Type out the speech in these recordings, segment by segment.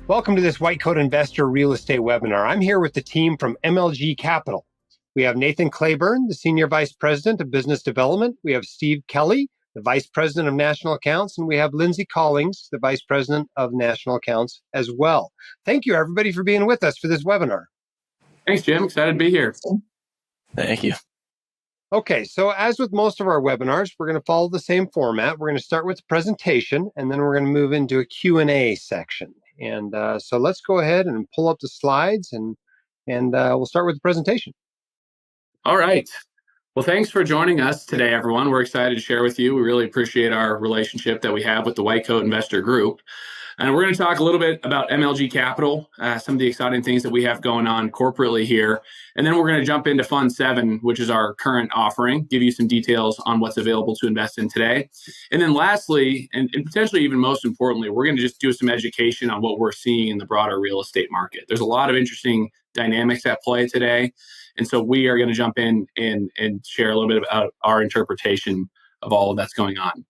Welcome to this White Coat Investor Real Estate webinar. I'm here with the team from MLG Capital. We have Nathan Claiborne, the Senior Vice President of Business Development. We have Steve Kelly, the Vice President of National Accounts. And we have Lindsay Collings, the Vice President of National Accounts as well. Thank you, everybody, for being with us for this webinar. Thanks, Jim. Excited to be here. Thank you. Okay, so as with most of our webinars, we're going to follow the same format. We're going to start with the presentation, and then we're going to move into a Q&A section. And so let's go ahead and pull up the slides, and we'll start with the presentation. All right. Well, thanks for joining us today, everyone. We're excited to share with you. We really appreciate our relationship that we have with the White Coat Investor Group. And we're going to talk a little bit about MLG Capital, some of the exciting things that we have going on corporately here. And then we're going to jump into Fund 7, which is our current offering, give you some details on what's available to invest in today. And then lastly, and potentially even most importantly, we're going to just do some education on what we're seeing in the broader real estate market. There's a lot of interesting dynamics at play today. And so we are going to jump in and share a little bit about our interpretation of all of that's going on.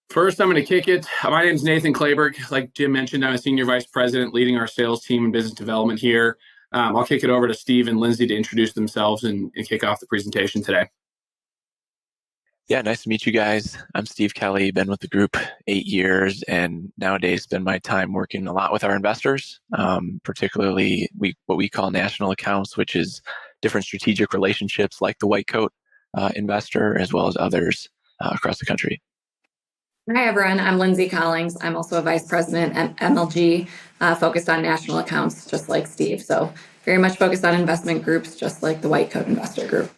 First, I'm going to kick it. My name is Nathan Claiborne. Like Jim mentioned, I'm a Senior Vice President leading our sales team and business development here. I'll kick it over to Steve and Lindsay to introduce themselves and kick off the presentation today. Yeah, nice to meet you guys. I'm Steve Kelly, been with the group 8 years, and nowadays spend my time working a lot with our investors, particularly what we call national accounts, which is different strategic relationships like the White Coat investor, as well as others across the country. Hi, everyone. I'm Lindsay Collings. I'm also a vice president at MLG, focused on national accounts, just like Steve. So very much focused on investment groups, just like the White Coat Investor Group.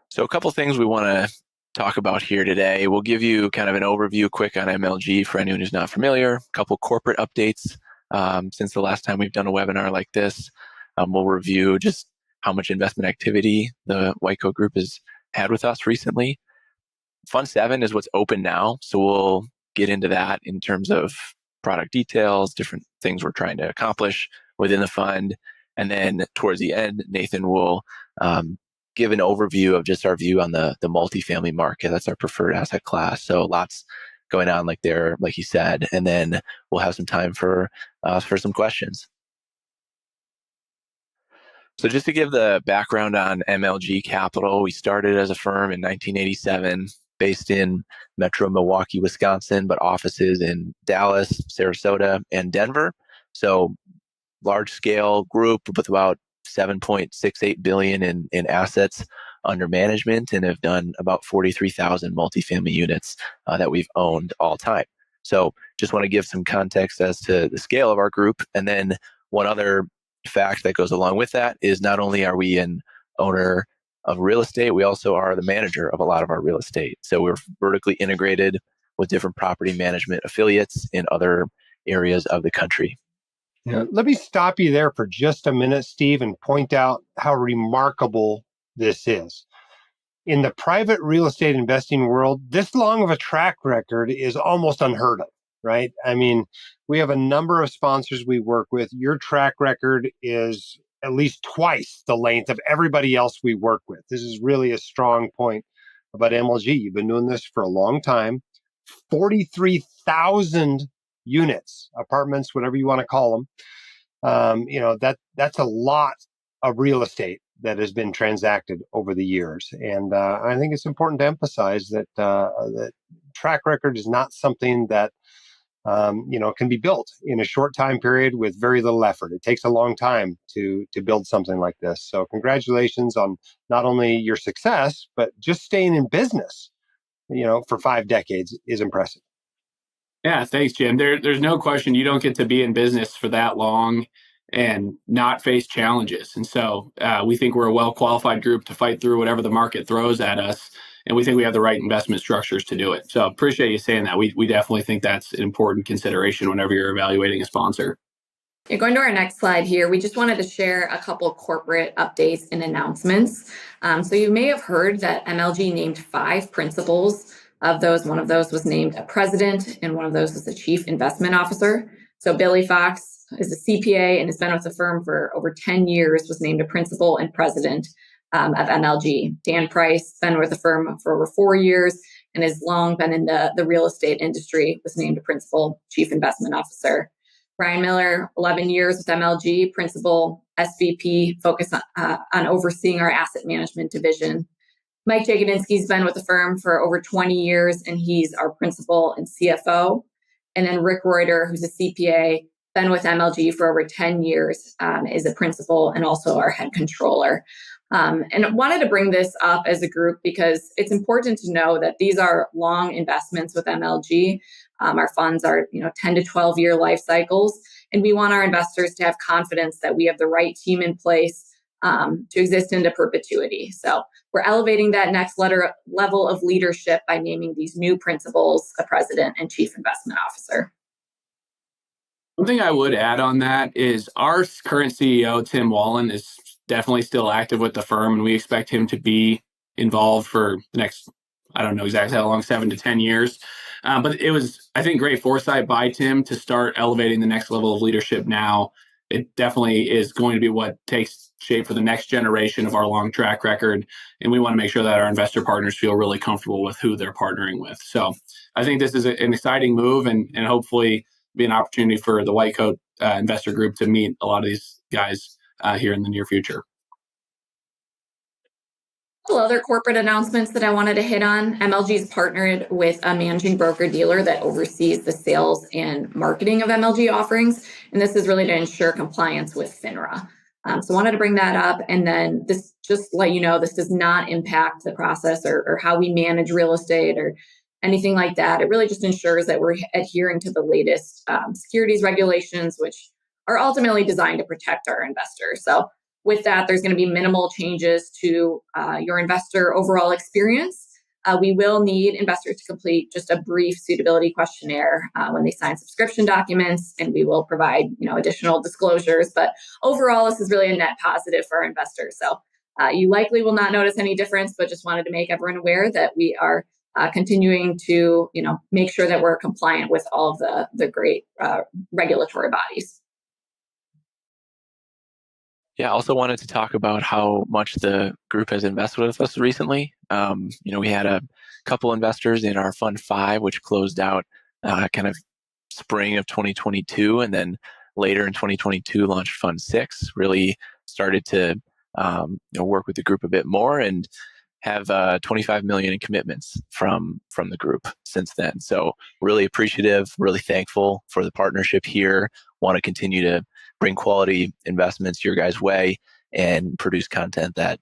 So a couple things we want to talk about here today. We'll give you kind of an overview quick on MLG for anyone who's not familiar, a couple corporate updates since the last time we've done a webinar like this. We'll review just how much investment activity the White Coat Group has had with us recently. Fund 7 is what's open now, so we'll get into that in terms of product details, different things we're trying to accomplish within the fund. And then towards the end, Nathan will give an overview of just our view on the multifamily market. That's our preferred asset class. So lots going on like he said. And then we'll have some time for some questions. So just to give the background on MLG Capital, we started as a firm in 1987, based in Metro Milwaukee, Wisconsin, but offices in Dallas, Sarasota, and Denver. So large scale group with about $7.68 billion in assets under management, and have done about 43,000 multifamily units that we've owned all time. So just want to give some context as to the scale of our group. And then one other fact that goes along with that is not only are we an owner of real estate, we also are the manager of a lot of our real estate. So we're vertically integrated with different property management affiliates in other areas of the country. Yeah, let me stop you there for just a minute, Steve, and point out how remarkable this is. In the private real estate investing world, this long of a track record is almost unheard of, right? I mean, we have a number of sponsors we work with. Your track record is at least twice the length of everybody else we work with. This is really a strong point about MLG. You've been doing this for a long time. 43,000 units, apartments, whatever you want to call them. That's a lot of real estate that has been transacted over the years. And I think it's important to emphasize that that track record is not something that can be built in a short time period with very little effort. It takes a long time to build something like this. So congratulations on not only your success, but just staying in business, for 5 decades is impressive. Yeah, thanks, Jim. There's no question you don't get to be in business for that long and not face challenges. And so we think we're a well-qualified group to fight through whatever the market throws at us. And we think we have the right investment structures to do it. So appreciate you saying that. We definitely think that's an important consideration whenever you're evaluating a sponsor. Yeah, going to our next slide here, we just wanted to share a couple of corporate updates and announcements. So you may have heard that MLG named 5 principals. Of those, one of those was named a president, and one of those was the chief investment officer. So Billy Fox is a CPA and has been with the firm for over 10 years, was named a principal and president of MLG. Dan Price, been with the firm for over 4 years, and has long been in the real estate industry, was named a principal chief investment officer. Brian Miller, 11 years with MLG, principal SVP, focused on overseeing our asset management division. Mike Jagodinski's been with the firm for over 20 years, and he's our principal and CFO. And then Rick Reuter, who's a CPA, been with MLG for over 10 years, is a principal and also our head controller. And I wanted to bring this up as a group because it's important to know that these are long investments with MLG. Our funds are 10 to 12 year life cycles, and we want our investors to have confidence that we have the right team in place to exist into perpetuity. So we're elevating that next level of leadership by naming these new principals, a president and chief investment officer. One thing I would add on that is our current CEO, Tim Wallen, is definitely still active with the firm, and we expect him to be involved for the next, I don't know exactly how long, 7 to 10 years. But it was, I think, great foresight by Tim to start elevating the next level of leadership now. It definitely is going to be what takes shape for the next generation of our long track record. And we want to make sure that our investor partners feel really comfortable with who they're partnering with. So I think this is an exciting move and hopefully be an opportunity for the White Coat investor group to meet a lot of these guys here in the near future. Other corporate announcements that I wanted to hit on. MLG's partnered with a managing broker dealer that oversees the sales and marketing of MLG offerings. And this is really to ensure compliance with FINRA. So I wanted to bring that up. And then this, just let you know, this does not impact the process or how we manage real estate or anything like that. It really just ensures that we're adhering to the latest securities regulations, which are ultimately designed to protect our investors. So with that, there's going to be minimal changes to your investor overall experience. We will need investors to complete just a brief suitability questionnaire when they sign subscription documents, and we will provide additional disclosures. But overall, this is really a net positive for our investors. So you likely will not notice any difference, but just wanted to make everyone aware that we are continuing to make sure that we're compliant with all of the great regulatory bodies. Yeah, I also wanted to talk about how much the group has invested with us recently. We had a couple investors in our Fund 5, which closed out kind of spring of 2022, and then later in 2022 launched Fund 6. Really started to work with the group a bit more and have $25 million in commitments from the group since then. So really appreciative, really thankful for the partnership here. Want to continue to bring quality investments your guys' way and produce content that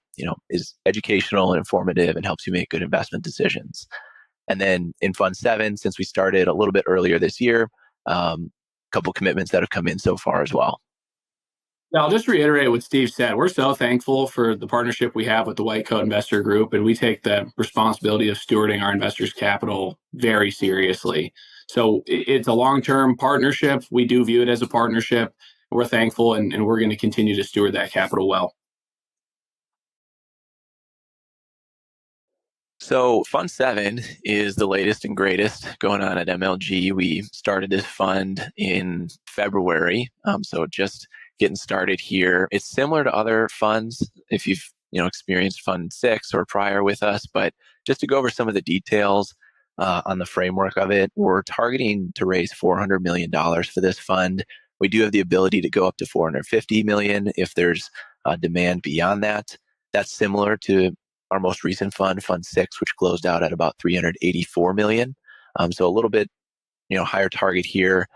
is educational and informative and helps you make good investment decisions. And then in Fund 7, since we started a little bit earlier this year, a couple commitments that have come in so far as well. Yeah, I'll just reiterate what Steve said. We're so thankful for the partnership we have with the White Coat Investor Group, and we take the responsibility of stewarding our investors' capital very seriously. So it's a long-term partnership. We do view it as a partnership. We're thankful, and we're going to continue to steward that capital well. So Fund 7 is the latest and greatest going on at MLG. We started this fund in February, so just getting started here. It's similar to other funds if you've experienced Fund 6 or prior with us, but just to go over some of the details on the framework of it, we're targeting to raise $400 million for this fund. We do have the ability to go up to $450 million if there's demand beyond that. That's similar to our most recent fund, Fund 6, which closed out at about $384 million. So a little bit higher target here.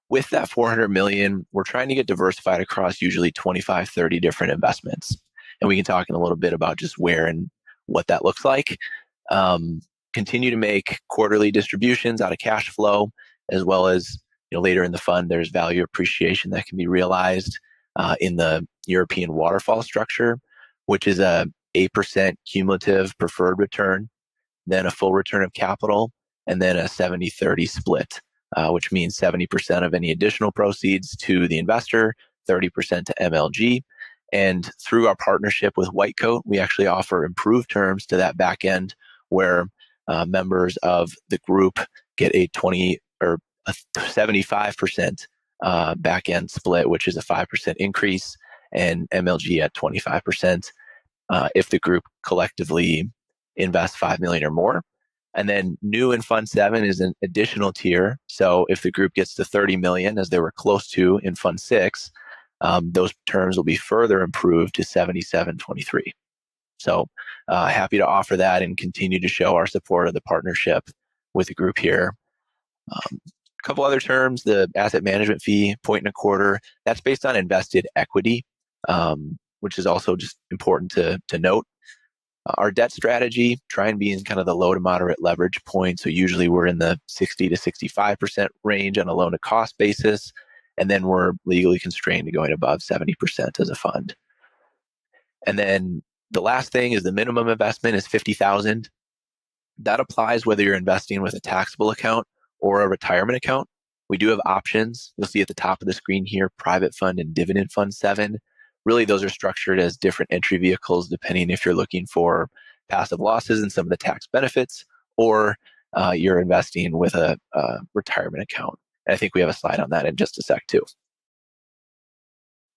With that $400 million, we're trying to get diversified across usually 25, 30 different investments. And we can talk in a little bit about just where and what that looks like. Continue to make quarterly distributions out of cash flow, as well as later in the fund, there's value appreciation that can be realized in the European waterfall structure, which is a 8% cumulative preferred return, then a full return of capital, and then a 70-30 split, which means 70% of any additional proceeds to the investor, 30% to MLG. And through our partnership with White Coat, we actually offer improved terms to that back end where members of the group get a 75% back end split, which is a 5% increase, and MLG at 25% if the group collectively invests $5 million or more. And then new in Fund 7 is an additional tier. So if the group gets to 30 million, as they were close to in Fund 6, those terms will be further improved to 77.23. So happy to offer that and continue to show our support of the partnership with the group here. A couple other terms, the asset management fee, 1.25%, that's based on invested equity, which is also just important to note. Our debt strategy, try and be in kind of the low to moderate leverage point. So usually we're in the 60 to 65% range on a loan to cost basis. And then we're legally constrained to going above 70% as a fund. And then the last thing is the minimum investment is $50,000. That applies whether you're investing with a taxable account or a retirement account. We do have options. You'll see at the top of the screen here, private fund and dividend fund 7. Really, those are structured as different entry vehicles, depending if you're looking for passive losses and some of the tax benefits, or you're investing with a retirement account. And I think we have a slide on that in just a sec too.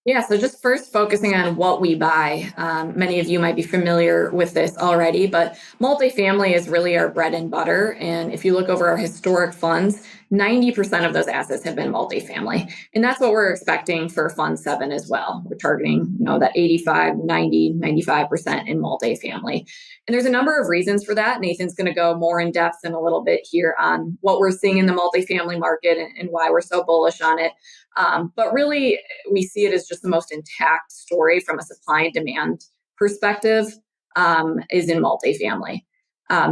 Yeah, so just first focusing on what we buy. Many of you might be familiar with this already, but multifamily is really our bread and butter. And if you look over our historic funds, 90% of those assets have been multifamily. And that's what we're expecting for Fund 7 as well. We're targeting, that 85, 90, 95% in multifamily. And there's a number of reasons for that. Nathan's going to go more in depth in a little bit here on what we're seeing in the multifamily market and why we're so bullish on it. But really, we see it as just the most intact story from a supply and demand perspective is in multifamily.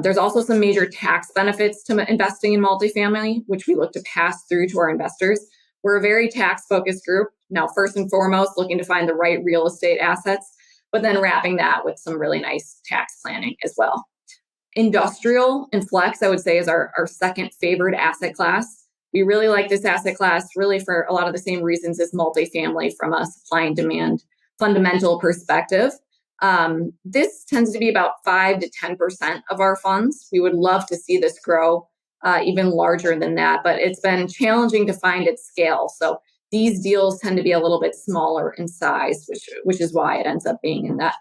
There's also some major tax benefits to investing in multifamily, which we look to pass through to our investors. We're a very tax-focused group. Now, first and foremost, looking to find the right real estate assets, but then wrapping that with some really nice tax planning as well. Industrial and flex, I would say, is our second favorite asset class. We really like this asset class really for a lot of the same reasons as multifamily from a supply and demand fundamental perspective. This tends to be about 5 to 10% of our funds. We would love to see this grow even larger than that, but it's been challenging to find its scale. So these deals tend to be a little bit smaller in size, which is why it ends up being in that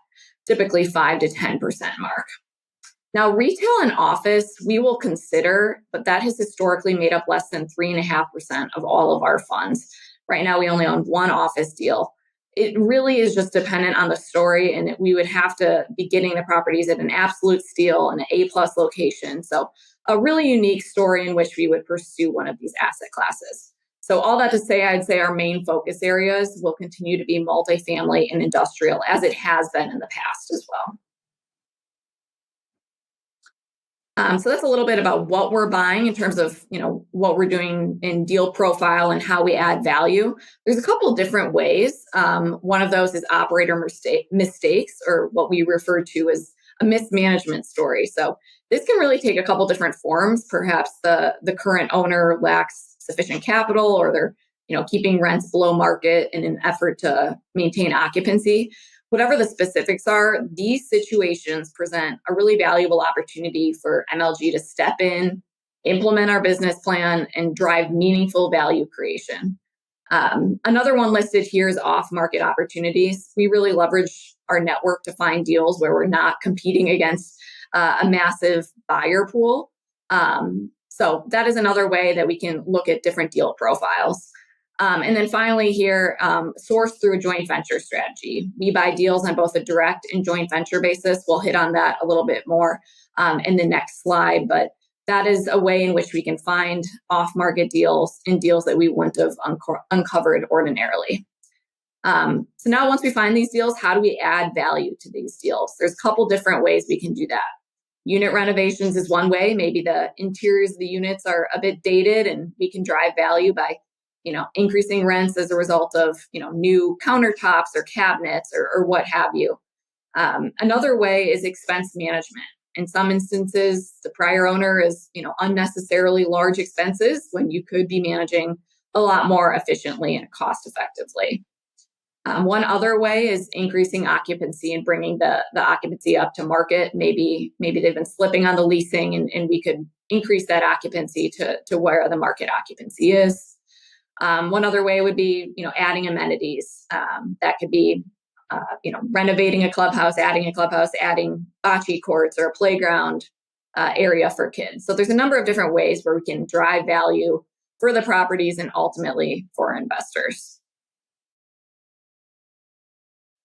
typically 5 to 10% mark. Now, retail and office, we will consider, but that has historically made up less than 3.5% of all of our funds. Right now, we only own one office deal. It really is just dependent on the story, and we would have to be getting the properties at an absolute steal and an A-plus location. So a really unique story in which we would pursue one of these asset classes. So all that to say, I'd say our main focus areas will continue to be multifamily and industrial, as it has been in the past as well. So that's a little bit about what we're buying in terms of, what we're doing in deal profile and how we add value. There's a couple of different ways. One of those is operator mistakes, or what we refer to as a mismanagement story. So this can really take a couple different forms. Perhaps the current owner lacks sufficient capital, or they're, keeping rents below market in an effort to maintain occupancy. Whatever the specifics are, these situations present a really valuable opportunity for MLG to step in, implement our business plan, and drive meaningful value creation. Another one listed here is off-market opportunities. We really leverage our network to find deals where we're not competing against a massive buyer pool. So that is another way that we can look at different deal profiles. And then finally here, source through a joint venture strategy. We buy deals on both a direct and joint venture basis. We'll hit on that a little bit more in the next slide, but that is a way in which we can find off-market deals and deals that we wouldn't have uncovered ordinarily. So now once we find these deals, how do we add value to these deals? There's a couple different ways we can do that. Unit renovations is one way. Maybe the interiors of the units are a bit dated, and we can drive value by increasing rents as a result of, new countertops or cabinets or what have you. Another way is expense management. In some instances, the prior owner is, unnecessarily large expenses when you could be managing a lot more efficiently and cost effectively. One other way is increasing occupancy and bringing the occupancy up to market. Maybe they've been slipping on the leasing, and we could increase that occupancy to where the market occupancy is. One other way would be, adding amenities. That could be, renovating a clubhouse, adding bocce courts or a playground, area for kids. So there's a number of different ways where we can drive value for the properties and ultimately for investors.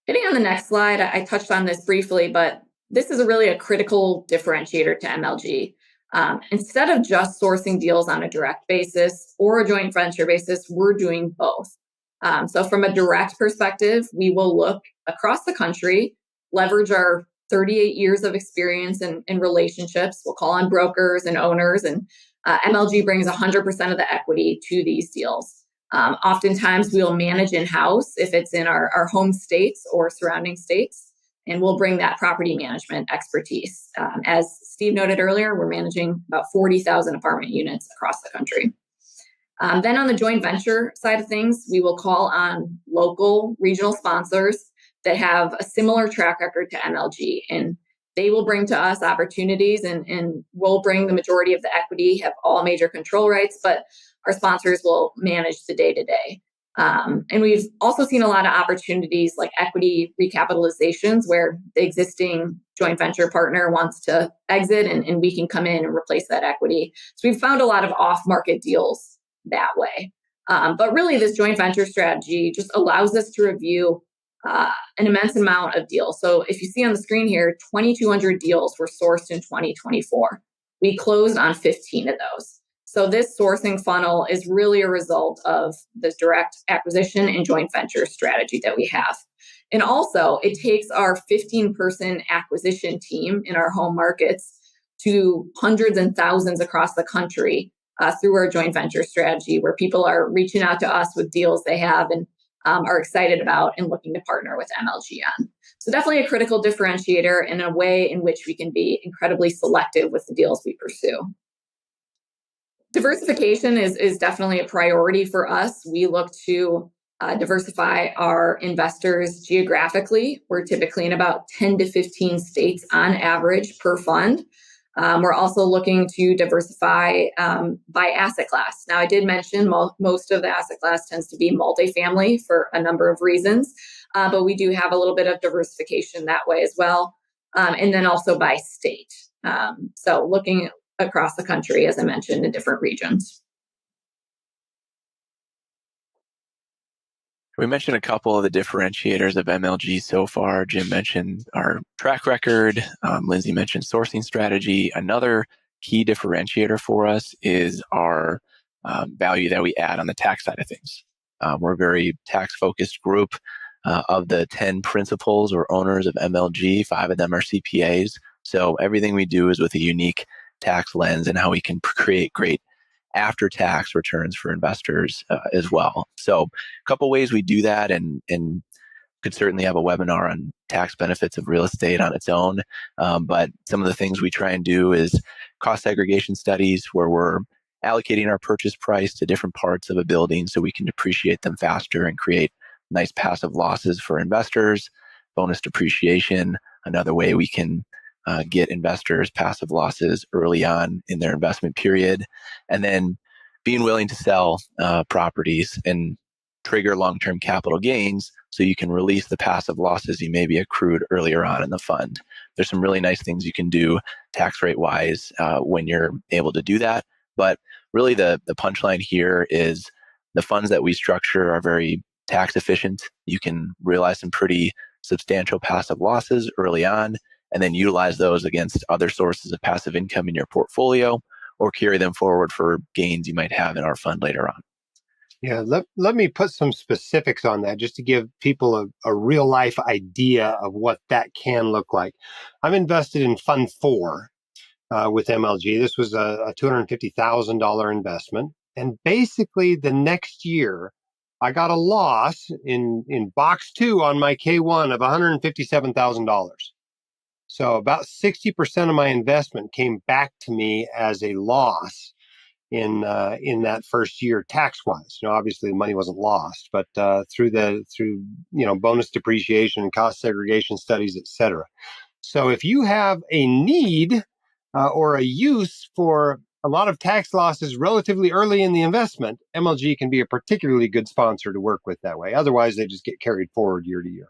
Getting on the next slide, I touched on this briefly, but this is really a critical differentiator to MLG. Instead of just sourcing deals on a direct basis or a joint venture basis, we're doing both. So from a direct perspective, we will look across the country, leverage our 38 years of experience in relationships. We'll call on brokers and owners, and MLG brings 100% of the equity to these deals. Oftentimes, we'll manage in-house if it's in our home states or surrounding states, and we'll bring that property management expertise. As Steve noted earlier, we're managing about 40,000 apartment units across the country. Then on the joint venture side of things, we will call on local regional sponsors that have a similar track record to MLG, and they will bring to us opportunities and we'll bring the majority of the equity, have all major control rights, but our sponsors will manage the day-to-day. And we've also seen a lot of opportunities like equity recapitalizations where the existing joint venture partner wants to exit and we can come in and replace that equity. So we've found a lot of off-market deals that way. But really this joint venture strategy just allows us to review an immense amount of deals. So if you see on the screen here, 2,200 deals were sourced in 2024. We closed on 15 of those. So this sourcing funnel is really a result of this direct acquisition and joint venture strategy that we have. And also, it takes our 15-person acquisition team in our home markets to hundreds and thousands across the country through our joint venture strategy, where people are reaching out to us with deals they have and are excited about and looking to partner with MLG on. So definitely a critical differentiator and a way in which we can be incredibly selective with the deals we pursue. Diversification is definitely a priority for us. We look to diversify our investors geographically. We're typically in about 10 to 15 states on average per fund. We're also looking to diversify by asset class. Now, I did mention most of the asset class tends to be multifamily for a number of reasons, but we do have a little bit of diversification that way as well. And then also by state. So looking across the country, as I mentioned, in different regions. We mentioned a couple of the differentiators of MLG so far. Jim mentioned our track record. Lindsay mentioned sourcing strategy. Another key differentiator for us is our value that we add on the tax side of things. We're a very tax-focused group. Of the 10 principals or owners of MLG, 5 of them are CPAs. So everything we do is with a unique tax lens and how we can create great after-tax returns for investors as well. So a couple ways we do that, and could certainly have a webinar on tax benefits of real estate on its own. But some of the things we try and do is cost segregation studies where we're allocating our purchase price to different parts of a building so we can depreciate them faster and create nice passive losses for investors. Bonus depreciation, another way we can get investors passive losses early on in their investment period. And then being willing to sell properties and trigger long-term capital gains so you can release the passive losses you may be accrued earlier on in the fund. There's some really nice things you can do tax rate wise when you're able to do that. But really the punchline here is the funds that we structure are very tax efficient. You can realize some pretty substantial passive losses early on and then utilize those against other sources of passive income in your portfolio or carry them forward for gains you might have in our fund later on. Yeah, let me put some specifics on that just to give people a real life idea of what that can look like. I'm invested in Fund 4 with MLG. This was a $250,000 investment. And basically the next year, I got a loss in box 2 on my K1 of $157,000. So about 60% of my investment came back to me as a loss in that first year tax wise. Obviously the money wasn't lost, but through bonus depreciation and cost segregation studies, et cetera. So if you have a need or a use for a lot of tax losses relatively early in the investment, MLG can be a particularly good sponsor to work with that way. Otherwise, they just get carried forward year to year.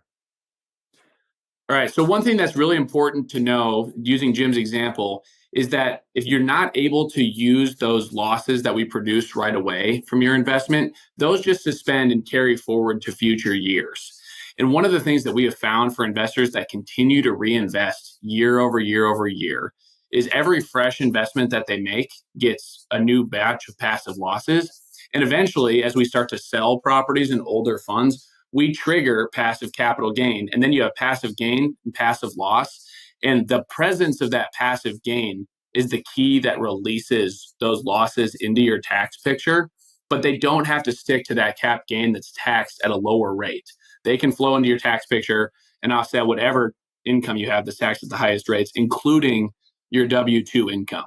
All right. So one thing that's really important to know, using Jim's example, is that if you're not able to use those losses that we produce right away from your investment, those just suspend and carry forward to future years. And one of the things that we have found for investors that continue to reinvest year over year over year is every fresh investment that they make gets a new batch of passive losses. And eventually, as we start to sell properties in older funds, we trigger passive capital gain. And then you have passive gain and passive loss. And the presence of that passive gain is the key that releases those losses into your tax picture. But they don't have to stick to that cap gain that's taxed at a lower rate. They can flow into your tax picture and offset whatever income you have that's taxed at the highest rates, including your W-2 income.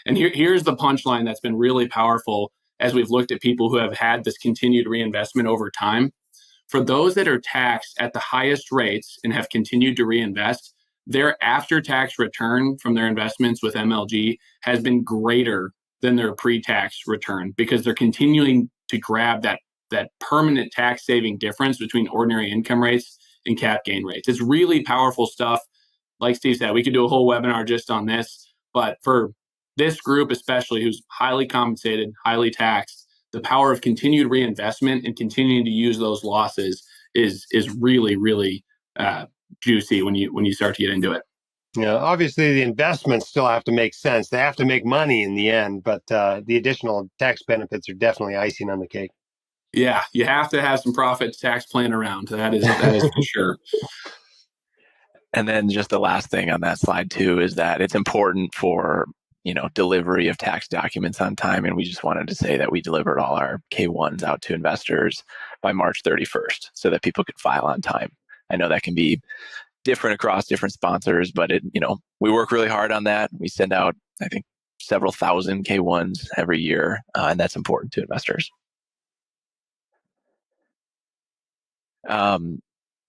And here's the punchline that's been really powerful as we've looked at people who have had this continued reinvestment over time. For those that are taxed at the highest rates and have continued to reinvest, their after-tax return from their investments with MLG has been greater than their pre-tax return because they're continuing to grab that permanent tax saving difference between ordinary income rates and cap gain rates. It's really powerful stuff. Like Steve said, we could do a whole webinar just on this, but for this group especially, who's highly compensated, highly taxed, the power of continued reinvestment and continuing to use those losses is really, really juicy when you start to get into it. Yeah, obviously the investments still have to make sense. They have to make money in the end, but the additional tax benefits are definitely icing on the cake. Yeah, you have to have some profit tax plan around. That is for sure. And then just the last thing on that slide too is that it's important for delivery of tax documents on time. And we just wanted to say that we delivered all our K1s out to investors by March 31st so that people could file on time. I know that can be different across different sponsors, but we work really hard on that. We send out, I think, several thousand K1s every year, and that's important to investors.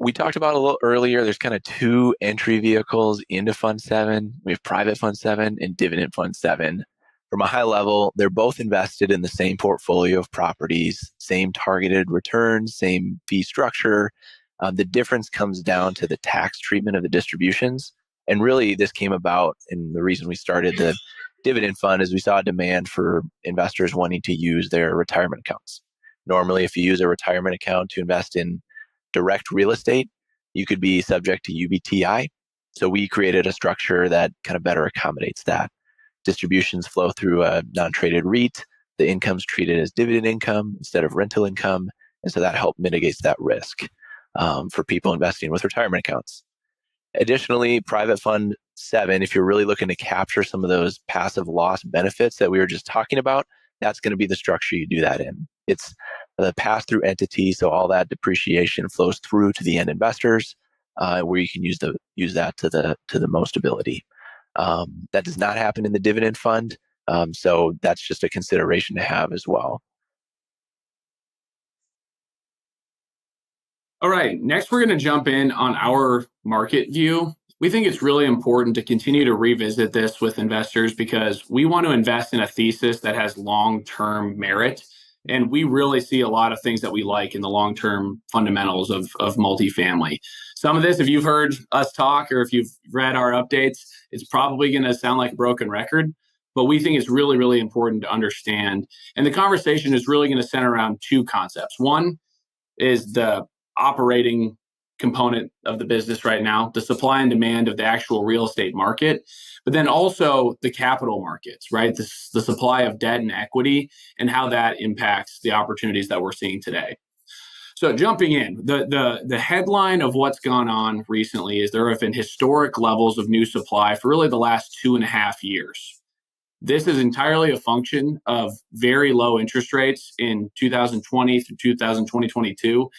We talked about a little earlier, there's kind of two entry vehicles into Fund 7. We have Private Fund 7 and Dividend Fund 7. From a high level, they're both invested in the same portfolio of properties, same targeted returns, same fee structure. The difference comes down to the tax treatment of the distributions. And really, this came about, and the reason we started the Dividend Fund is we saw a demand for investors wanting to use their retirement accounts. Normally, if you use a retirement account to invest in direct real estate, you could be subject to UBTI. So we created a structure that kind of better accommodates that. Distributions flow through a non-traded REIT. The income's treated as dividend income instead of rental income. And so that helped mitigates that risk for people investing with retirement accounts. Additionally, Private Fund 7, if you're really looking to capture some of those passive loss benefits that we were just talking about, that's going to be the structure you do that in. It's the pass-through entity, so all that depreciation flows through to the end investors, where you can use that to the most ability. That does not happen in the dividend fund, so that's just a consideration to have as well. All right, next we're going to jump in on our market view. We think it's really important to continue to revisit this with investors because we want to invest in a thesis that has long-term merit. And we really see a lot of things that we like in the long-term fundamentals of multifamily. Some of this, if you've heard us talk or if you've read our updates, it's probably going to sound like a broken record, but we think it's really, really important to understand. And the conversation is really going to center around two concepts. One is the operating component of the business right now, the supply and demand of the actual real estate market, but then also the capital markets, right? The supply of debt and equity and how that impacts the opportunities that we're seeing today. So jumping in, the headline of what's gone on recently is there have been historic levels of new supply for really the last 2.5 years. This is entirely a function of very low interest rates in 2020 through 2022.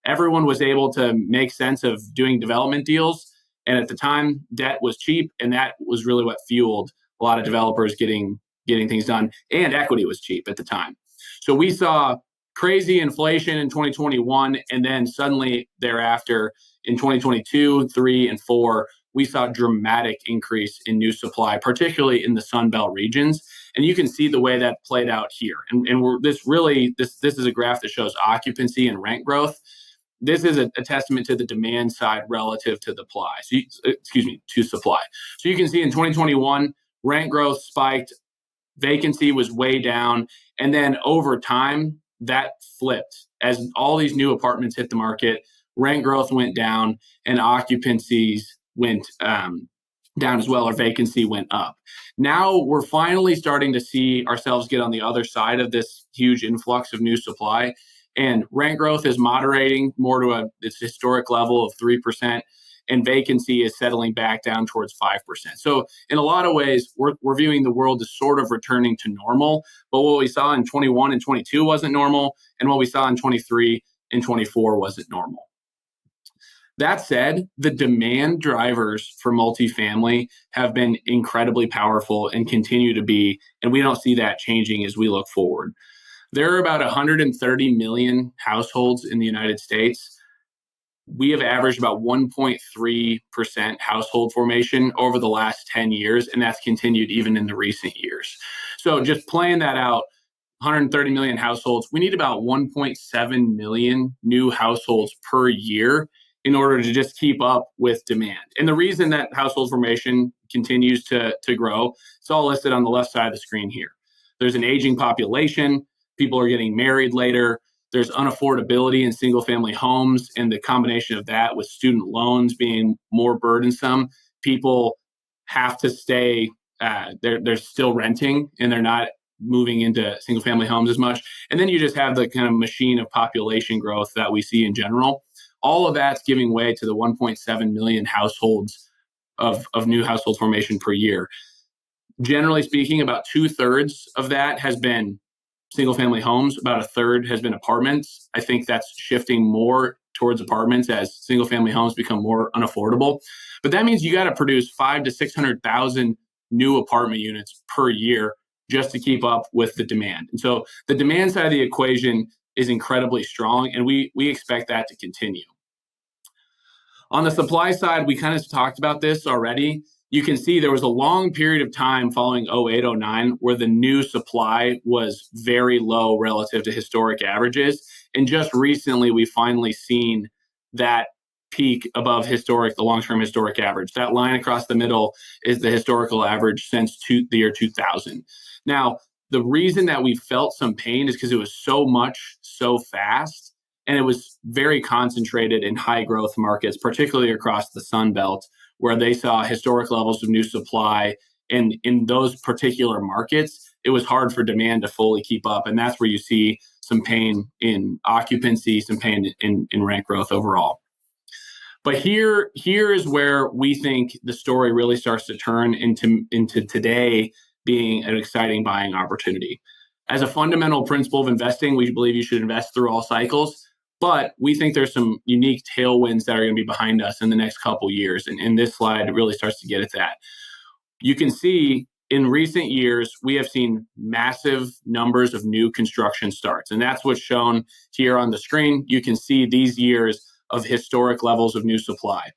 Everyone was able to make sense of doing development deals. And at the time, debt was cheap. And that was really what fueled a lot of developers getting things done. And equity was cheap at the time. So we saw crazy inflation in 2021. And then suddenly thereafter, in 2022, 3, and 4, we saw a dramatic increase in new supply, particularly in the Sun Belt regions. And you can see the way that played out here. And this is a graph that shows occupancy and rent growth. This is a testament to the demand side relative to the supply. So you can see in 2021, rent growth spiked, vacancy was way down, and then over time that flipped as all these new apartments hit the market. Rent growth went down, and occupancies went down as well, or vacancy went up. Now we're finally starting to see ourselves get on the other side of this huge influx of new supply, and rent growth is moderating more to its historic level of 3%, and vacancy is settling back down towards 5%. So in a lot of ways, we're viewing the world as sort of returning to normal, but what we saw in 21 and 22 wasn't normal, and what we saw in 23 and 24 wasn't normal. That said, the demand drivers for multifamily have been incredibly powerful and continue to be, and we don't see that changing as we look forward. There are about 130 million households in the United States. We have averaged about 1.3% household formation over the last 10 years, and that's continued even in the recent years. So just playing that out, 130 million households, we need about 1.7 million new households per year in order to just keep up with demand. And the reason that household formation continues to grow, it's all listed on the left side of the screen here. There's an aging population, people are getting married later, there's unaffordability in single family homes, and the combination of that with student loans being more burdensome, people have to stay, they're still renting and they're not moving into single family homes as much. And then you just have the kind of machine of population growth that we see in general. All of that's giving way to the 1.7 million households of new household formation per year. Generally speaking, about 2/3 of that has been single family homes, about a third has been apartments. I think that's shifting more towards apartments as single family homes become more unaffordable. But that means you got to produce 500,000 to 600,000 new apartment units per year just to keep up with the demand. And so the demand side of the equation is incredibly strong, and we expect that to continue. On the supply side, we kind of talked about this already. You can see there was a long period of time following 08, 09 where the new supply was very low relative to historic averages. And just recently, we've finally seen that peak above the long-term historic average. That line across the middle is the historical average since the year 2000. Now, the reason that we felt some pain is because it was so much, so fast. And it was very concentrated in high growth markets, particularly across the Sun Belt, where they saw historic levels of new supply. And in those particular markets, it was hard for demand to fully keep up. And that's where you see some pain in occupancy, some pain in rent growth overall. But here is where we think the story really starts to turn into today being an exciting buying opportunity. As a fundamental principle of investing, we believe you should invest through all cycles. But we think there's some unique tailwinds that are going to be behind us in the next couple of years. And this slide really starts to get at that. You can see in recent years, we have seen massive numbers of new construction starts. And that's what's shown here on the screen. You can see these years of historic levels of new supply.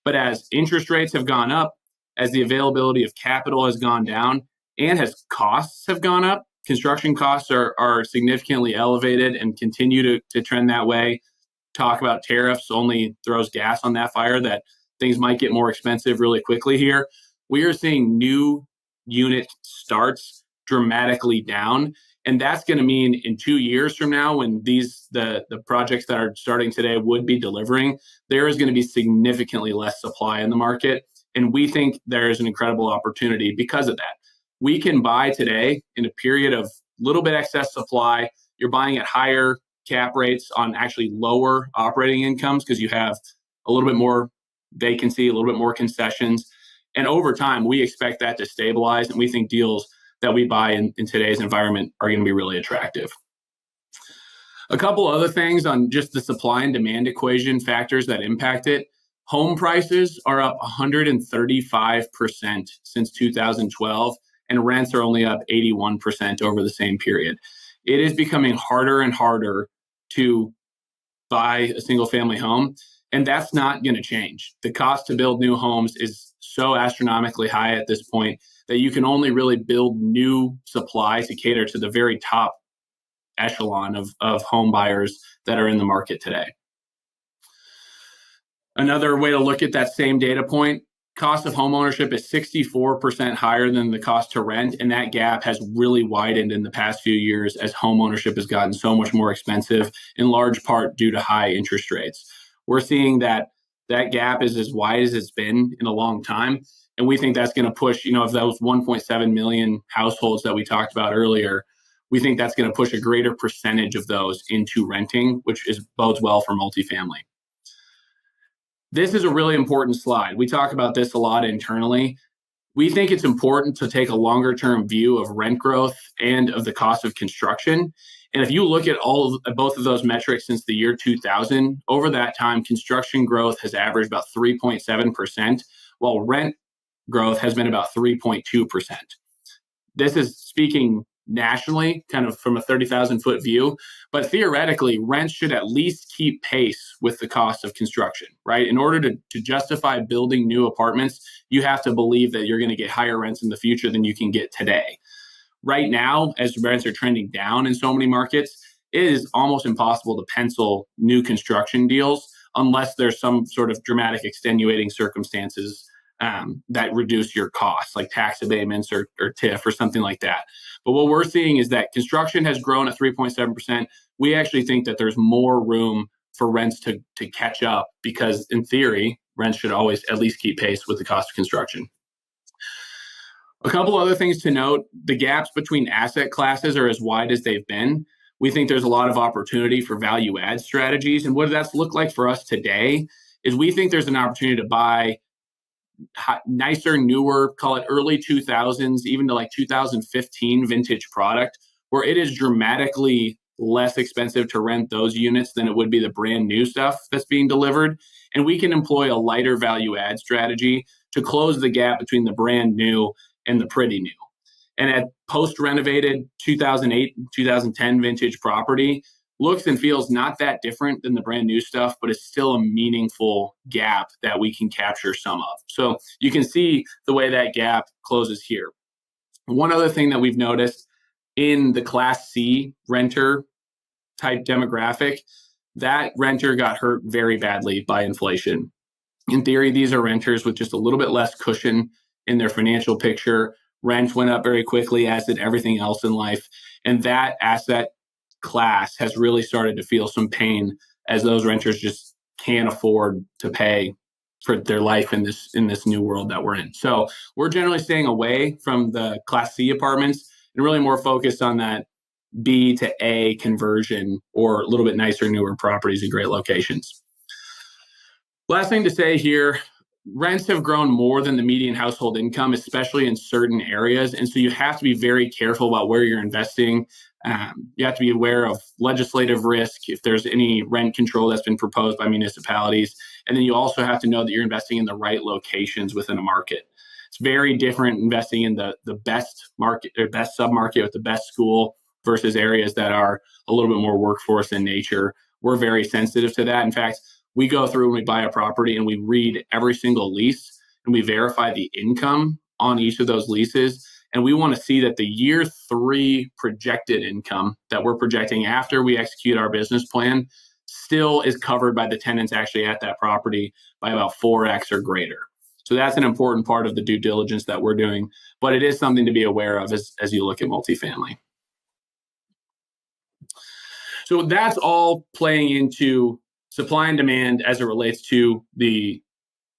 But as interest rates have gone up, as the availability of capital has gone down, and as costs have gone up, construction costs are significantly elevated and continue to trend that way. Talk about tariffs only throws gas on that fire that things might get more expensive really quickly here. We are seeing new unit starts dramatically down. And that's going to mean in 2 years from now, when the projects that are starting today would be delivering, there is going to be significantly less supply in the market. And we think there is an incredible opportunity because of that. We can buy today in a period of little bit excess supply. You're buying at higher cap rates on actually lower operating incomes because you have a little bit more vacancy, a little bit more concessions. And over time, we expect that to stabilize. And we think deals that we buy in today's environment are going to be really attractive. A couple other things on just the supply and demand equation factors that impact it. Home prices are up 135% since 2012. And rents are only up 81% over the same period. It is becoming harder and harder to buy a single family home, and that's not going to change. The cost to build new homes is so astronomically high at this point that you can only really build new supply to cater to the very top echelon of home buyers that are in the market today. Another way to look at that same data point, cost of homeownership is 64% higher than the cost to rent. And that gap has really widened in the past few years as homeownership has gotten so much more expensive, in large part due to high interest rates. We're seeing that gap is as wide as it's been in a long time. And we think that's going to push, if those 1.7 million households that we talked about earlier, we think that's going to push a greater percentage of those into renting, which bodes well for multifamily. This is a really important slide. We talk about this a lot internally. We think it's important to take a longer term view of rent growth and of the cost of construction. And if you look at both of those metrics since the year 2000, over that time, construction growth has averaged about 3.7%, while rent growth has been about 3.2%. This is speaking nationally, kind of from a 30,000-foot view, but theoretically, rents should at least keep pace with the cost of construction, right? In order to justify building new apartments, you have to believe that you're going to get higher rents in the future than you can get today. Right now, as rents are trending down in so many markets, it is almost impossible to pencil new construction deals unless there's some sort of dramatic extenuating circumstances that reduce your costs, like tax abatements or TIF or something like that. But what we're seeing is that construction has grown at 3.7%. We actually think that there's more room for rents to catch up because, in theory, rents should always at least keep pace with the cost of construction. A couple other things to note: the gaps between asset classes are as wide as they've been. We think there's a lot of opportunity for value add strategies. And what that's look like for us today is we think there's an opportunity to buy nicer, newer, call it early 2000s, even to like 2015 vintage product, where it is dramatically less expensive to rent those units than it would be the brand new stuff that's being delivered. And we can employ a lighter value add strategy to close the gap between the brand new and the pretty new. And at post renovated 2008, 2010 vintage property, looks and feels not that different than the brand new stuff, but it's still a meaningful gap that we can capture some of. So you can see the way that gap closes here. One other thing that we've noticed in the Class C renter type demographic, that renter got hurt very badly by inflation. In theory, these are renters with just a little bit less cushion in their financial picture. Rent went up very quickly, as did everything else in life. And that asset class has really started to feel some pain as those renters just can't afford to pay for their life in this new world that we're in. So we're generally staying away from the Class C apartments and really more focused on that B to A conversion or a little bit nicer, newer properties in great locations. Last thing to say here: rents have grown more than the median household income, especially in certain areas. And so you have to be very careful about where you're investing. You have to be aware of legislative risk, if there's any rent control that's been proposed by municipalities. And then you also have to know that you're investing in the right locations within a market. It's very different investing in the best market or best submarket with the best school versus areas that are a little bit more workforce in nature. We're very sensitive to that. In fact, we go through when we buy a property and we read every single lease and we verify the income on each of those leases. And we want to see that the year 3 projected income that we're projecting after we execute our business plan still is covered by the tenants actually at that property by about 4x or greater. So that's an important part of the due diligence that we're doing, but it is something to be aware of as you look at multifamily. So that's all playing into supply and demand as it relates to the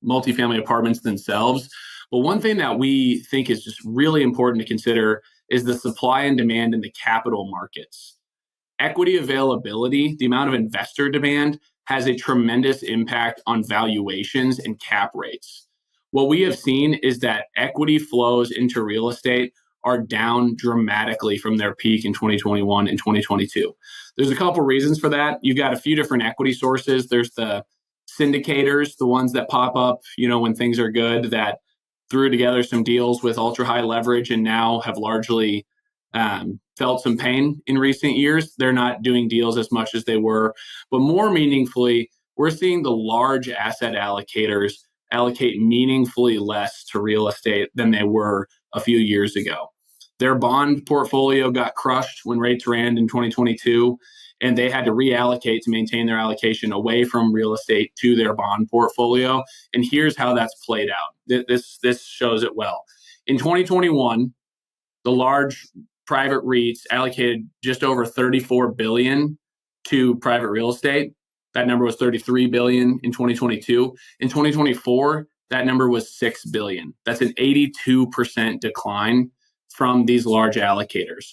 multifamily apartments themselves. But one thing that we think is just really important to consider is the supply and demand in the capital markets. Equity availability, the amount of investor demand, has a tremendous impact on valuations and cap rates. What we have seen is that equity flows into real estate are down dramatically from their peak in 2021 and 2022. There's a couple reasons for that. You've got a few different equity sources. There's the syndicators, the ones that pop up, when things are good, that threw together some deals with ultra high leverage and now have largely felt some pain in recent years. They're not doing deals as much as they were. But more meaningfully, we're seeing the large asset allocators allocate meaningfully less to real estate than they were a few years ago. Their bond portfolio got crushed when rates ran in 2022, and they had to reallocate to maintain their allocation away from real estate to their bond portfolio. And here's how that's played out. This shows it well. In 2021, the large private REITs allocated just over $34 billion to private real estate. That number was $33 billion in 2022. In 2024, that number was $6 billion. That's an 82% decline from these large allocators.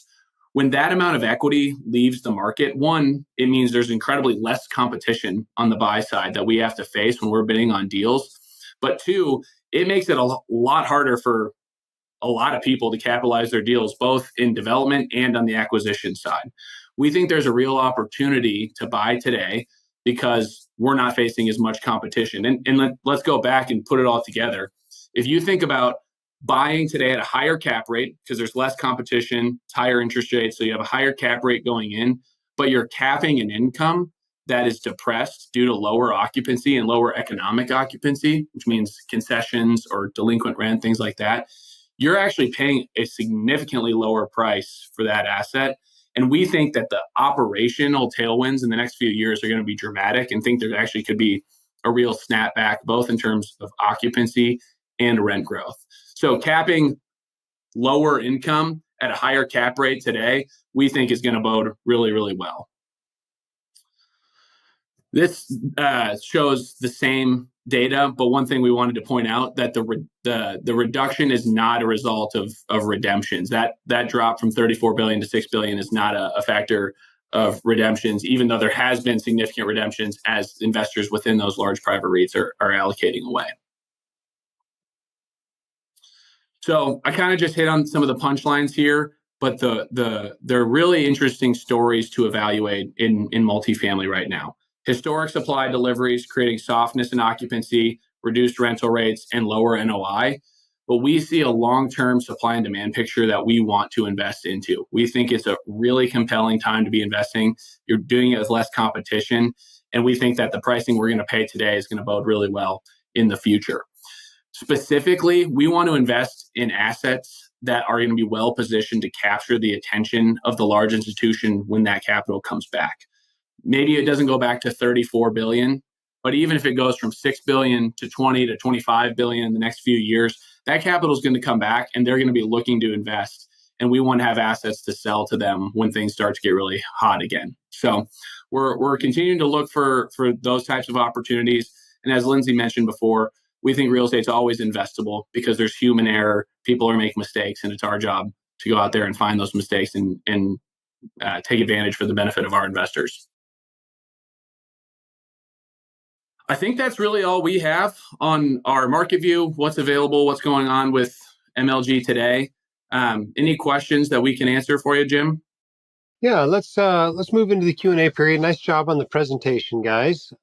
When that amount of equity leaves the market, one, it means there's incredibly less competition on the buy side that we have to face when we're bidding on deals. But two, it makes it a lot harder for a lot of people to capitalize their deals, both in development and on the acquisition side. We think there's a real opportunity to buy today because we're not facing as much competition. And let's go back and put it all together. If you think about buying today at a higher cap rate, because there's less competition, it's higher interest rates, so you have a higher cap rate going in, but you're capping an income that is depressed due to lower occupancy and lower economic occupancy, which means concessions or delinquent rent, things like that, you're actually paying a significantly lower price for that asset. And we think that the operational tailwinds in the next few years are going to be dramatic, and think there actually could be a real snapback, both in terms of occupancy and rent growth. So capping lower income at a higher cap rate today, we think is going to bode really, really well. This shows the same data, but one thing we wanted to point out that the reduction is not a result of redemptions. That drop from 34 billion to 6 billion is not a factor of redemptions, even though there has been significant redemptions as investors within those large private REITs are allocating away. So I kind of just hit on some of the punchlines here, but they're really interesting stories to evaluate in multifamily right now. Historic supply deliveries creating softness in occupancy, reduced rental rates, and lower NOI. But we see a long-term supply and demand picture that we want to invest into. We think it's a really compelling time to be investing. You're doing it with less competition. And we think that the pricing we're going to pay today is going to bode really well in the future. Specifically, we want to invest in assets that are going to be well positioned to capture the attention of the large institution when that capital comes back. Maybe it doesn't go back to 34 billion, but even if it goes from 6 billion to 20 to 25 billion in the next few years, that capital is going to come back and they're going to be looking to invest. And we want to have assets to sell to them when things start to get really hot again. So we're continuing to look for those types of opportunities. And as Lindsay mentioned before, we think real estate's always investable because there's human error. People are making mistakes, and it's our job to go out there and find those mistakes and take advantage for the benefit of our investors. I think that's really all we have on our market view, what's available, what's going on with MLG today. Any questions that we can answer for you, Jim? Yeah, let's move into the Q&A period. Nice job on the presentation, guys.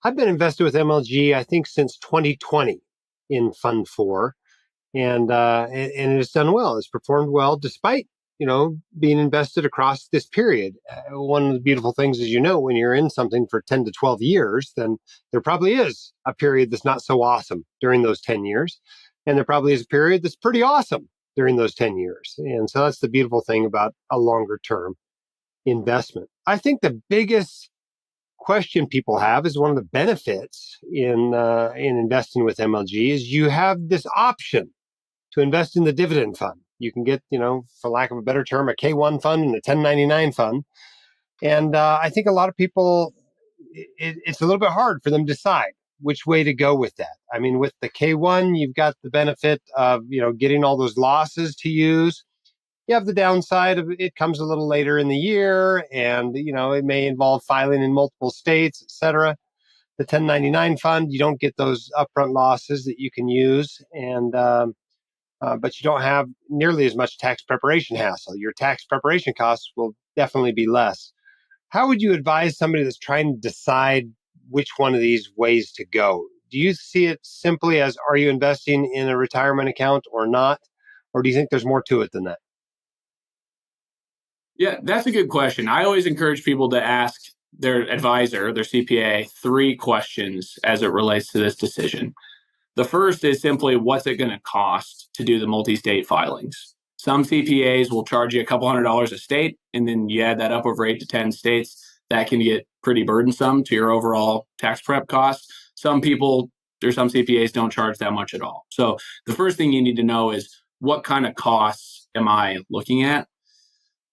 I've been invested with MLG, I think, since 2020 in Fund 4, and it has done well. It's performed well despite being invested across this period. One of the beautiful things is, when you're in something for 10 to 12 years, then there probably is a period that's not so awesome during those 10 years. And there probably is a period that's pretty awesome during those 10 years. And so that's the beautiful thing about a longer term investment. I think the biggest question people have is one of the benefits in investing with MLG is you have this option to invest in the dividend fund. You can get, for lack of a better term, a K1 fund and a 1099 fund. And I think a lot of people, it's a little bit hard for them to decide which way to go with that. I mean, with the K1, you've got the benefit of, getting all those losses to use. You have the downside of it comes a little later in the year, and, it may involve filing in multiple states, et cetera. The 1099 fund, you don't get those upfront losses that you can use. And, but you don't have nearly as much tax preparation hassle. Your tax preparation costs will definitely be less. How would you advise somebody that's trying to decide which one of these ways to go? Do you see it simply as, are you investing in a retirement account or not? Or do you think there's more to it than that? Yeah, that's a good question. I always encourage people to ask their advisor, their CPA, 3 questions as it relates to this decision. The first is simply, what's it going to cost to do the multi-state filings? Some CPAs will charge you a couple $100 a state, and then you add that up over 8 to 10 states. That can get pretty burdensome to your overall tax prep costs. Some CPAs don't charge that much at all. So the first thing you need to know is, what kind of costs am I looking at?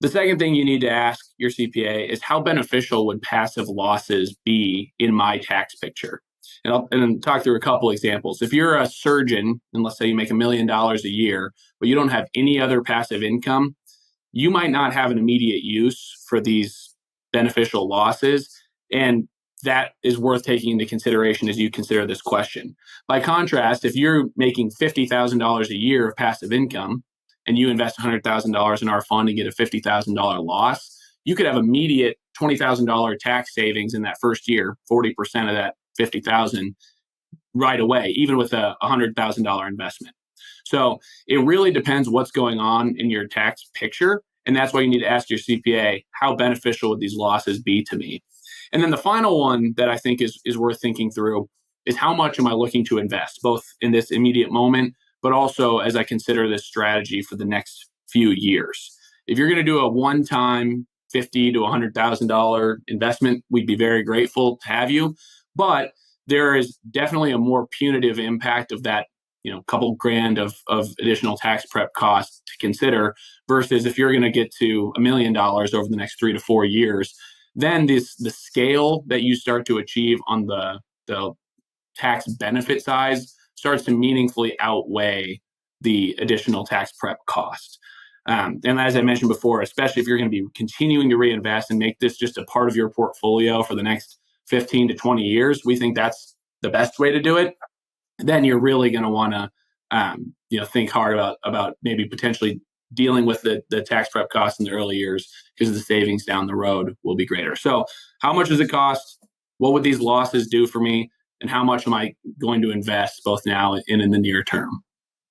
The second thing you need to ask your CPA is, how beneficial would passive losses be in my tax picture? And talk through a couple examples. If you're a surgeon, and let's say you make $1 million a year, but you don't have any other passive income, you might not have an immediate use for these beneficial losses. And that is worth taking into consideration as you consider this question. By contrast, if you're making $50,000 a year of passive income and you invest $100,000 in our fund and get a $50,000 loss, you could have immediate $20,000 tax savings in that first year, 40% of that 50,000 right away, even with a $100,000 investment. So it really depends what's going on in your tax picture. And that's why you need to ask your CPA, how beneficial would these losses be to me? And then the final one that I think is worth thinking through is, how much am I looking to invest, both in this immediate moment, but also as I consider this strategy for the next few years. If you're going to do a one-time $50,000 to $100,000 investment, we'd be very grateful to have you. But there is definitely a more punitive impact of that, couple grand of additional tax prep costs to consider, versus if you're going to get to $1 million over the next 3 to 4 years, then the scale that you start to achieve on the tax benefit size starts to meaningfully outweigh the additional tax prep cost. And as I mentioned before, especially if you're going to be continuing to reinvest and make this just a part of your portfolio for the next 15 to 20 years, we think that's the best way to do it. Then you're really going to want to think hard about maybe potentially dealing with the tax prep costs in the early years, because the savings down the road will be greater. So how much does it cost? What would these losses do for me? And how much am I going to invest both now and in the near term?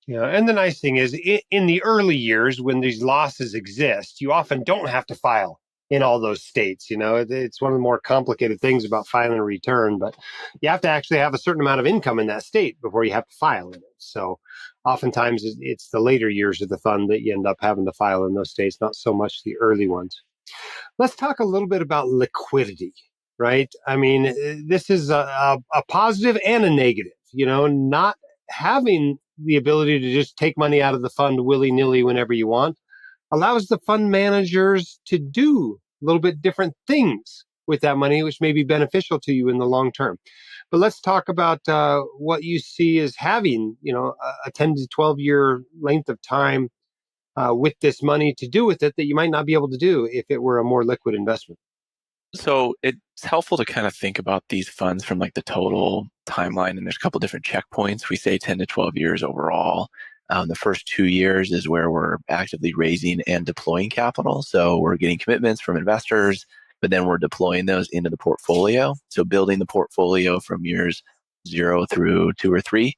Yeah, and the nice thing is, in the early years when these losses exist, you often don't have to file in all those states. It's one of the more complicated things about filing a return, but you have to actually have a certain amount of income in that state before you have to file in it. So oftentimes it's the later years of the fund that you end up having to file in those states, not so much the early ones. Let's talk a little bit about liquidity, right? I mean, this is a positive and a negative, not having the ability to just take money out of the fund willy-nilly whenever you want allows the fund managers to do a little bit different things with that money, which may be beneficial to you in the long term. But let's talk about what you see as having, a 10 to 12 year length of time with this money to do with it that you might not be able to do if it were a more liquid investment. So it's helpful to kind of think about these funds from like the total timeline. And there's a couple different checkpoints. We say 10 to 12 years overall. The first 2 years is where we're actively raising and deploying capital. So we're getting commitments from investors, but then we're deploying those into the portfolio. So building the portfolio from years 0 through 2 or 3.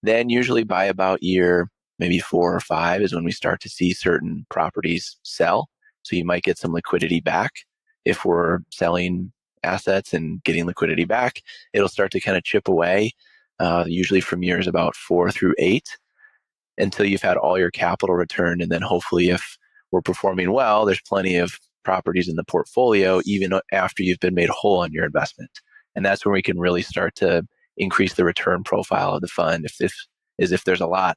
Then usually by about year maybe 4 or 5 is when we start to see certain properties sell. So you might get some liquidity back. If we're selling assets and getting liquidity back, it'll start to kind of chip away, usually from years about 4 through 8, until you've had all your capital returned. And then hopefully, if we're performing well, there's plenty of properties in the portfolio, even after you've been made whole on your investment. And that's when we can really start to increase the return profile of the fund, if there's a lot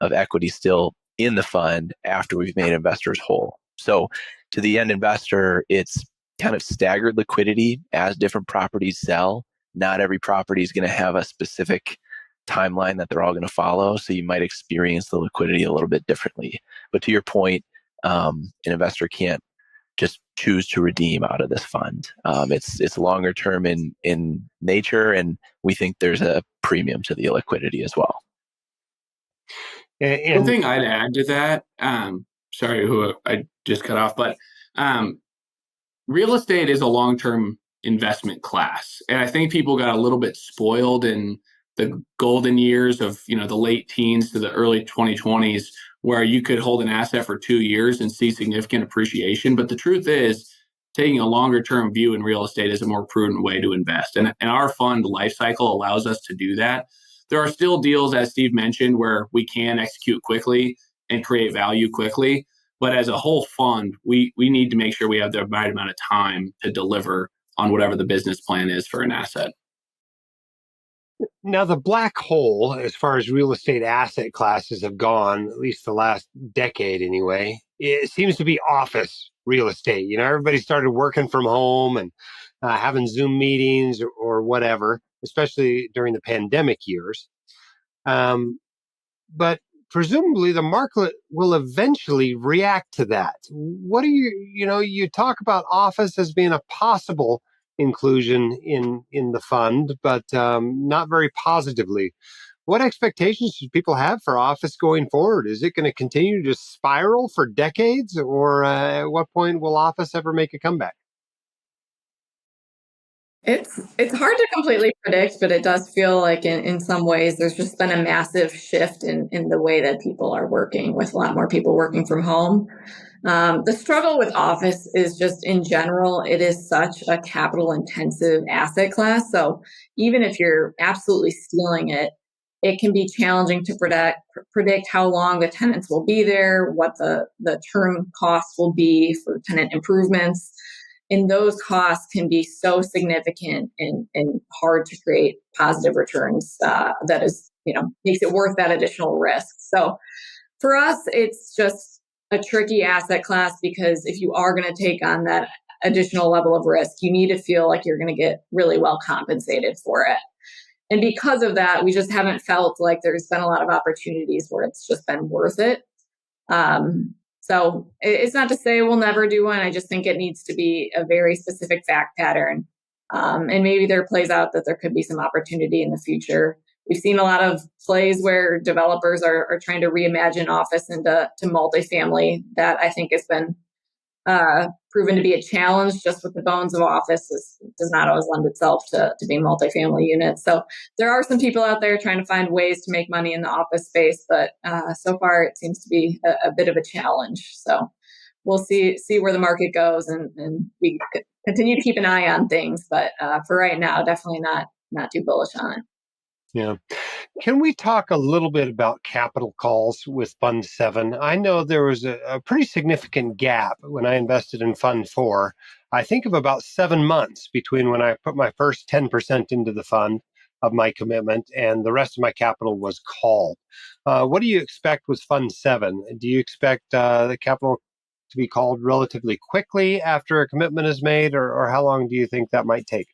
of equity still in the fund after we've made investors whole. So to the end investor, it's kind of staggered liquidity as different properties sell. Not every property is going to have a specific timeline that they're all going to follow. So you might experience the liquidity a little bit differently. But to your point, an investor can't just choose to redeem out of this fund. It's longer term in nature, and we think there's a premium to the illiquidity as well. One thing I'd add to that, sorry who I just cut off, but real estate is a long-term investment class. And I think people got a little bit spoiled in the golden years of, the late teens to the early 2020s, where you could hold an asset for 2 years and see significant appreciation. But the truth is, taking a longer-term view in real estate is a more prudent way to invest. And our fund life cycle allows us to do that. There are still deals, as Steve mentioned, where we can execute quickly and create value quickly. But as a whole fund, we need to make sure we have the right amount of time to deliver on whatever the business plan is for an asset. Now, the black hole, as far as real estate asset classes have gone, at least the last decade anyway, it seems to be office real estate. Everybody started working from home and having Zoom meetings or whatever, especially during the pandemic years. But presumably the market will eventually react to that. What do you talk about office as being a possible inclusion in the fund, but not very positively. What expectations should people have for office going forward? Is it going to continue to just spiral for decades, or at what point will office ever make a comeback? It's hard to completely predict, but it does feel like in some ways there's just been a massive shift in the way that people are working, with a lot more people working from home. The struggle with office is just in general, it is such a capital intensive asset class. So even if you're absolutely stealing it, it can be challenging to predict how long the tenants will be there, what the term costs will be for tenant improvements. And those costs can be so significant and hard to create positive returns. That is, makes it worth that additional risk. So for us, it's just a tricky asset class, because if you are going to take on that additional level of risk, you need to feel like you're going to get really well compensated for it. And because of that, we just haven't felt like there's been a lot of opportunities where it's just been worth it. So it's not to say we'll never do one. I just think it needs to be a very specific fact pattern. And maybe there plays out that there could be some opportunity in the future. We've seen a lot of plays where developers are trying to reimagine office into multifamily. That I think has been proven to be a challenge. Just with the bones of office, does not always lend itself to being multifamily units. So there are some people out there trying to find ways to make money in the office space, but so far it seems to be a bit of a challenge. So we'll see where the market goes, and we continue to keep an eye on things. But for right now, definitely not too bullish on it. Yeah. Can we talk a little bit about capital calls with Fund 7? I know there was a pretty significant gap when I invested in Fund 4. I think of about 7 months between when I put my first 10% into the fund of my commitment and the rest of my capital was called. What do you expect with Fund 7? Do you expect the capital to be called relatively quickly after a commitment is made, or how long do you think that might take?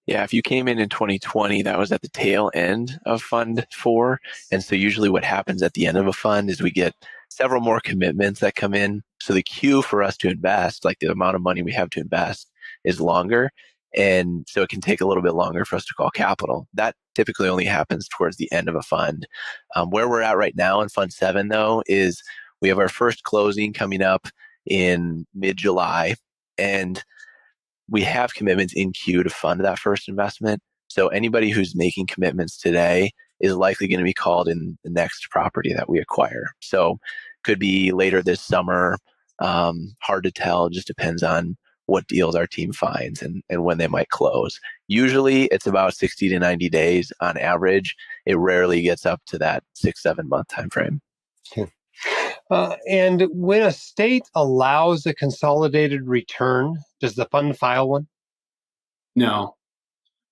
Yeah, if you came in 2020, that was at the tail end of Fund 4. And so usually what happens at the end of a fund is we get several more commitments that come in. So the queue for us to invest, like the amount of money we have to invest, is longer. And so it can take a little bit longer for us to call capital. That typically only happens towards the end of a fund. Where we're at right now in Fund 7, though, is we have our first closing coming up in mid-July. And we have commitments in queue to fund that first investment. So anybody who's making commitments today is likely going to be called in the next property that we acquire. So could be later this summer. Hard to tell. Just depends on what deals our team finds and when they might close. Usually it's about 60 to 90 days on average. It rarely gets up to that 6-7 month time frame. And when a state allows a consolidated return, does the fund file one? No,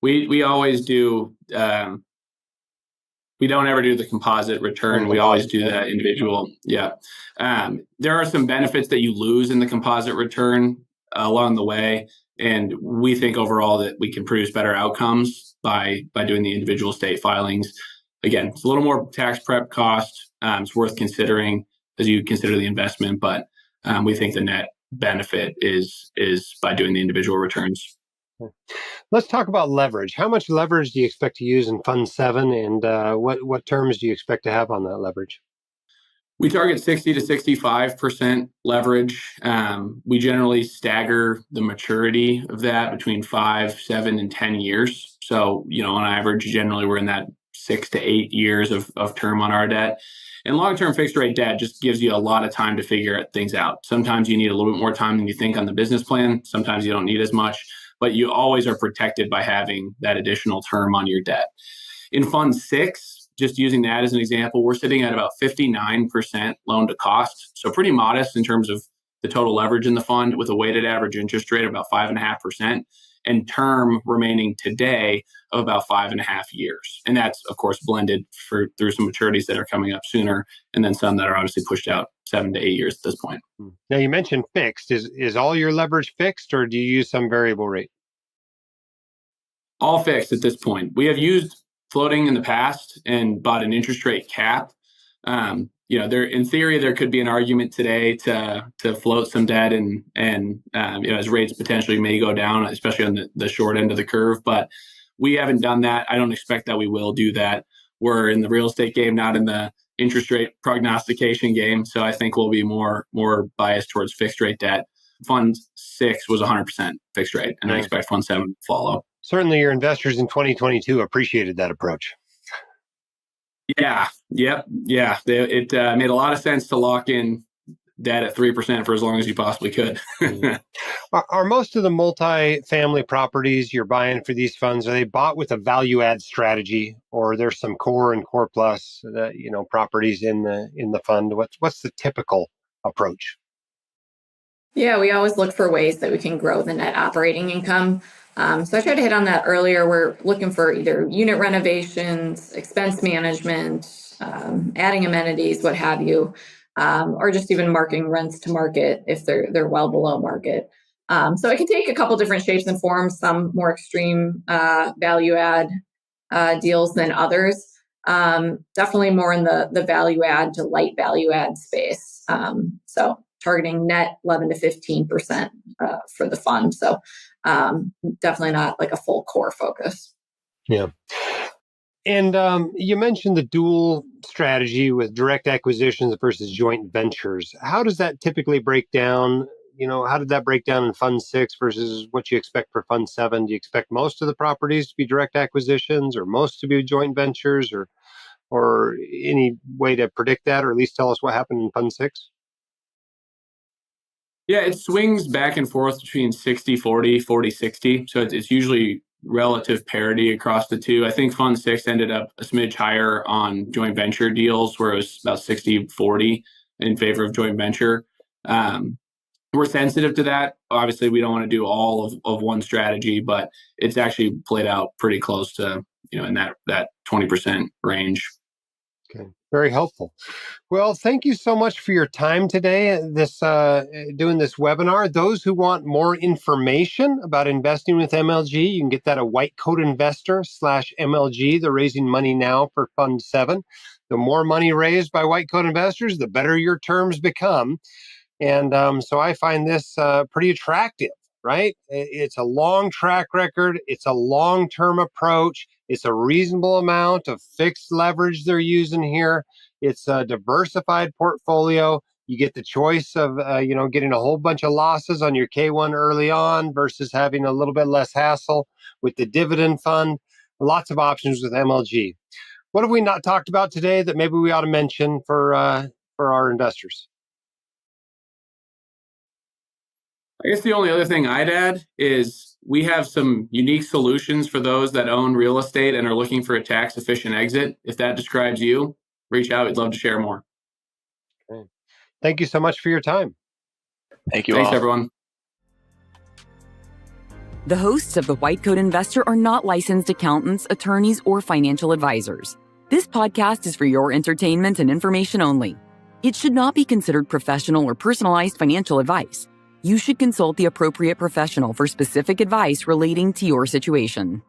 we always do. We don't ever do the composite return. We always do that individual. Yeah. There are some benefits that you lose in the composite return along the way. And we think overall that we can produce better outcomes by doing the individual state filings. Again, it's a little more tax prep cost. It's worth considering as you consider the investment, but we think the net benefit is by doing the individual returns. Let's talk about leverage. How much leverage do you expect to use in Fund 7, and what terms do you expect to have on that leverage? We target 60 to 65% leverage. We generally stagger the maturity of that between 5, 7, and 10 years. So, on average, generally we're in that 6 to 8 years of term on our debt. And long-term fixed rate debt just gives you a lot of time to figure things out. Sometimes you need a little bit more time than you think on the business plan. Sometimes you don't need as much, but you always are protected by having that additional term on your debt. In Fund 6, just using that as an example, we're sitting at about 59% loan to cost. So pretty modest in terms of the total leverage in the fund, with a weighted average interest rate of about 5.5% and term remaining today of about 5.5 years. And that's, of course, blended through some maturities that are coming up sooner, and then some that are obviously pushed out 7 to 8 years at this point. Now, you mentioned fixed. Is all your leverage fixed, or do you use some variable rate? All fixed at this point. We have used floating in the past and bought an interest rate cap. There, in theory, there could be an argument today to float some debt and as rates potentially may go down, especially on the short end of the curve. But we haven't done that. I don't expect that we will do that. We're in the real estate game, not in the interest rate prognostication game. So I think we'll be more biased towards fixed rate debt. Fund 6 was 100% fixed rate, and I expect Fund 7 to follow. Certainly your investors in 2022 appreciated that approach. Yeah. Yep. Yeah. It made a lot of sense to lock in debt at 3% for as long as you possibly could. Are most of the multifamily properties you're buying for these funds, are they bought with a value add strategy, or there's some core and core plus properties in the fund? What's the typical approach? Yeah, we always look for ways that we can grow the net operating income. So I tried to hit on that earlier. We're looking for either unit renovations, expense management, adding amenities, what have you, or just even marking rents to market if they're well below market. So it can take a couple different shapes and forms, some more extreme value add deals than others. Definitely more in the value add to light value add space. So targeting net 11 to 15% for the fund. So definitely not like a full core focus. Yeah. And you mentioned the dual strategy with direct acquisitions versus joint ventures. How does that typically break down? How did that break down in Fund 6 versus what you expect for Fund 7? Do you expect most of the properties to be direct acquisitions, or most to be joint ventures, or any way to predict that, or at least tell us what happened in Fund 6? Yeah, it swings back and forth between 60-40, 40-60. So it's usually relative parity across the two. I think Fund 6 ended up a smidge higher on joint venture deals, where it was about 60-40 in favor of joint venture. We're sensitive to that. Obviously, we don't want to do all of one strategy, but it's actually played out pretty close to, in that 20% range. Okay, very helpful. Well, thank you so much for your time today. Doing this webinar. Those who want more information about investing with MLG, you can get that at whitecoatinvestor.com/MLG. They're raising money now for Fund 7. The more money raised by White Coat investors, the better your terms become. And so I find this pretty attractive, right? It's a long track record. It's a long-term approach. It's a reasonable amount of fixed leverage they're using here. It's a diversified portfolio. You get the choice of, getting a whole bunch of losses on your K1 early on versus having a little bit less hassle with the dividend fund. Lots of options with MLG. What have we not talked about today that maybe we ought to mention for our investors? I guess the only other thing I'd add is we have some unique solutions for those that own real estate and are looking for a tax-efficient exit. If that describes you, reach out. We'd love to share more. Okay. Thank you so much for your time. Thank you. Thanks, all. everyone. The hosts of The White Coat Investor are not licensed accountants, attorneys, or financial advisors. This podcast is for your entertainment and information only. It should not be considered professional or personalized financial advice. You should consult the appropriate professional for specific advice relating to your situation.